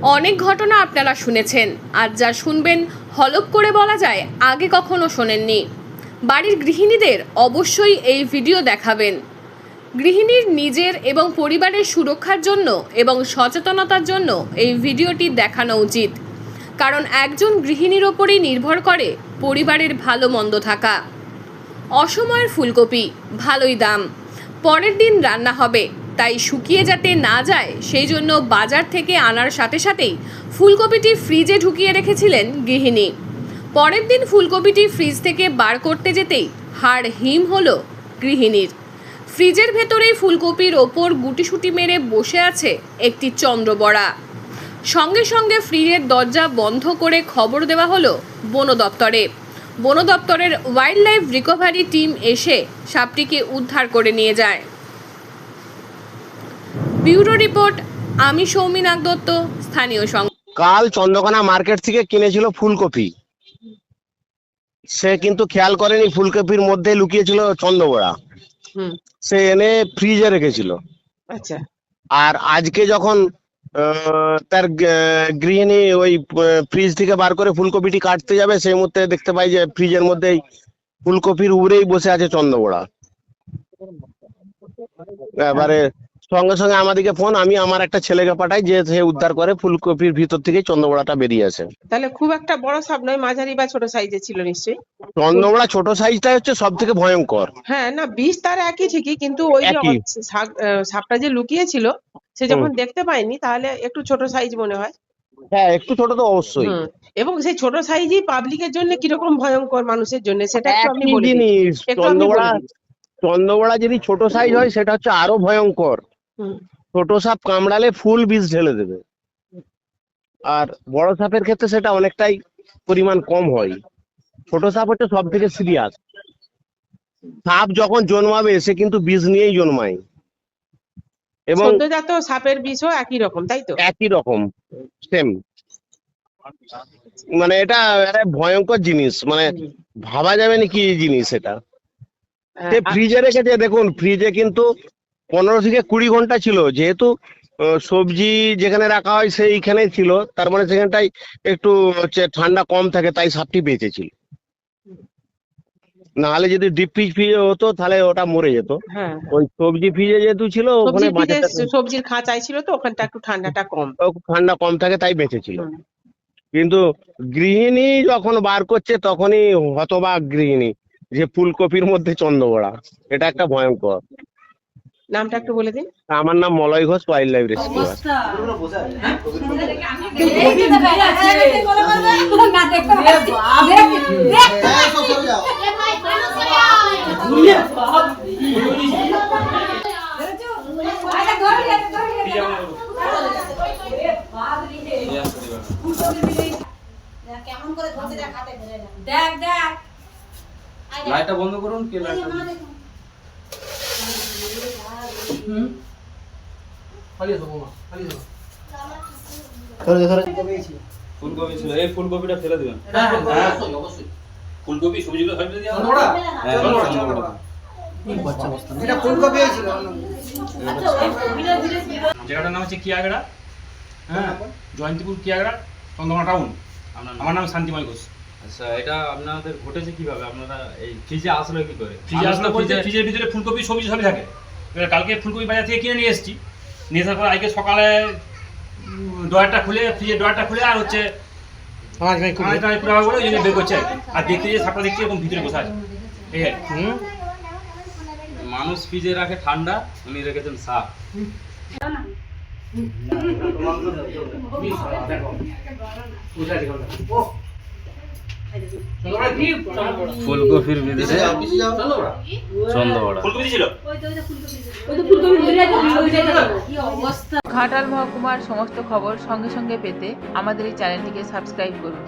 অনেক ঘটনা আপনারা শুনেছেন, আজ যা শুনবেন হলপ করে বলা যায় আগে কখনো শোনেননি। বাড়ির গৃহিণীদের অবশ্যই এই ভিডিও দেখাবেন। গৃহিণীর নিজের এবং পরিবারের সুরক্ষার জন্য এবং সচেতনতার জন্য এই ভিডিওটি দেখানো উচিত, কারণ একজন গৃহিণীর ওপরেই নির্ভর করে পরিবারের ভালো মন্দ থাকা। অসময়ের ফুলকপি, ভালোই দাম, পরের দিন রান্না হবে, তাই শুকিয়ে যাতে না যায় সেই জন্য বাজার থেকে আনার সাথে সাথেই ফুলকপিটি ফ্রিজে ঢুকিয়ে রেখেছিলেন গৃহিণী। পরের দিন ফুলকপিটি ফ্রিজ থেকে বার করতে যেতেই হাড় হিম হলো গৃহিণীর। ফ্রিজের ভেতরেই ফুলকপির ওপর গুটিসুটি মেরে বসে আছে একটি চন্দ্রবড়া। সঙ্গে সঙ্গে ফ্রিজের দরজা বন্ধ করে খবর দেওয়া হলো বন দপ্তরে। বন দপ্তরের ওয়াইল্ড লাইফ রিকভারি টিম এসে সাপটিকে উদ্ধার করে নিয়ে যায়। ব্যুরো রিপোর্ট, আমি সৌমি নাগ দত্ত, স্থানীয় সংবাদ। কাল চন্দ্রকোনা মার্কেট থেকে কিনেছিল ফুলকপি, সে কিন্তু খেয়াল করেনি ফুলকপির মধ্যে লুকিয়েছিল চন্দ্রবড়া। সে এনে ফ্রিজে রেখেছিল। আচ্ছা, আর আজকে যখন তার গৃহিণী ওই ফ্রিজ থেকে বার করে ফুলকপিটি কাটতে যাবে, সেই মুহূর্তে দেখতে পাই যে ফ্রিজের মধ্যেই ফুলকপির উপরেই বসে আছে চন্দ্রবড়া। এবারে সঙ্গে সঙ্গে আমাদেরকে ফোন, আমি আমার একটা ছেলেকে পাঠাই যে সে উদ্ধার করে ফুলকপির ভিতর থেকে চন্দ্রবড়াটা বেরিয়ে আসে। তাহলে খুব একটা বড় সাপ নয়, মাঝারি বা ছোট সাইজে ছিল নিশ্চয়ই। চন্দ্রবড়া ছোট সাইজটা হচ্ছে সব থেকে ভয়ঙ্কর। হ্যাঁ, না বিষ তার একই ঠিকই, কিন্তু ওই যে একই। সাপটা যে লুকিয়েছিল সে যখন দেখতে পায়নি, তাহলে একটু ছোট সাইজ মনে হয়। হ্যাঁ, একটু ছোট তো অবশ্যই। এবং সেই ছোট সাইজই পাবলিকের জন্য কিরকম ভয়ঙ্কর, মানুষের জন্য সেটা একটু আপনি একই বলে দিন। জিনিস। একটু আপনি বলে দিন। চন্দ্রবড়া যদি ছোট সাইজ হয় সেটা হচ্ছে আরো ভয়ঙ্কর। ছোট সাপ কামড়ালে ফুল বিষ ঢেলে দেবে, আর বড় সাপের ক্ষেত্রে সেটা অনেকটাই পরিমাণ কম হয়। ছোট সাপ হচ্ছে সব থেকে সিরিয়াস। সাপ যখন জন্মাবে সে কিন্তু বিষ নিয়েই জন্মায়, এবং সদ্যজাত সাপের বিষও একই রকম, তাই তো? একই রকম, সেম। মানে এটা একটা ভয়ঙ্কর জিনিস, মানে ভাবা যাবে না কি জিনিস এটা। সে ফ্রিজে রেখেছে, দেখুন ফ্রিজে কিন্তু 15 থেকে 20 ঘন্টা ছিল। যেহেতু সবজি যেখানে রাখা হয় সেইখানে ছিল, তার মানে সেখানটাই একটু হচ্ছে ঠান্ডা কম থাকে, তাই সাপটি বেঁচে ছিল। নাহলে যদি ডিপ ফ্রিজ হতো তাহলে ওটা মরে যেত। ওই সবজি ফ্রিজে যেহেতু ছিল ওখানে সবজির খাঁচাই ছিল তো, ওখানটা একটু ঠান্ডাটা কম, ঠান্ডা কম থাকে, তাই বেঁচে ছিল। কিন্তু গৃহিণী যখন বার করছে তখনই হতবাক গৃহিণী যে ফুলকপির মধ্যে চন্দ্রবড়া। এটা একটা ভয়ঙ্কর। নামটা একটু বলে দিন। আমার নাম Malay Ghosh, wild life rescuer. কেমন করে ধরতে দেখ, হাতে ধরে দেখ দেখ। লাইটটা বন্ধ করুন, কে লাইটটা ফুলকপি ছিল, এই ফুলকপিটা ফেলে দিবেন। ফুলকপি সবজিগুলো ফেলে দিয়ে এটা ফুলকপি ছিল। জায়গাটার নাম হচ্ছে কিয়াগড়া, হ্যাঁ, জয়ন্তীপুর কিয়াগড়া, চন্দ্রকোনা টাউন। আমার নাম শান্তিময় ঘোষ। আচ্ছা, এটা আপনাদের ঘটেছে কিভাবে? আপনারা এই ফ্রিজে আসলো কি করে? ফ্রিজে আসলে ফ্রিজের ভিতরে ফুলকপি সবজি সবই থাকে। এবার কালকে ফুলকপি বাজার থেকে কিনে নিয়ে এসেছি, নিয়ে আসার পর আজকে সকালে ডয়ারটা খুলে, ফ্রিজের ডয়ারটা খুলে আর হচ্ছে বের করছে, আর দেখতে যে সাপটা দেখছি এরকম ভিতরে বসা আছে। এই মানুষ ফ্রিজে রাখে ঠান্ডা, উনি রেখেছেন সাপ। ফুলকপির ভিতরে চন্দ্রবড়া। ফুলকপি ছিল। ঘাটাল মহকুমার সমস্ত খবর সঙ্গে সঙ্গে পেতে আমাদের এই চ্যানেলটিকে সাবস্ক্রাইব করুন।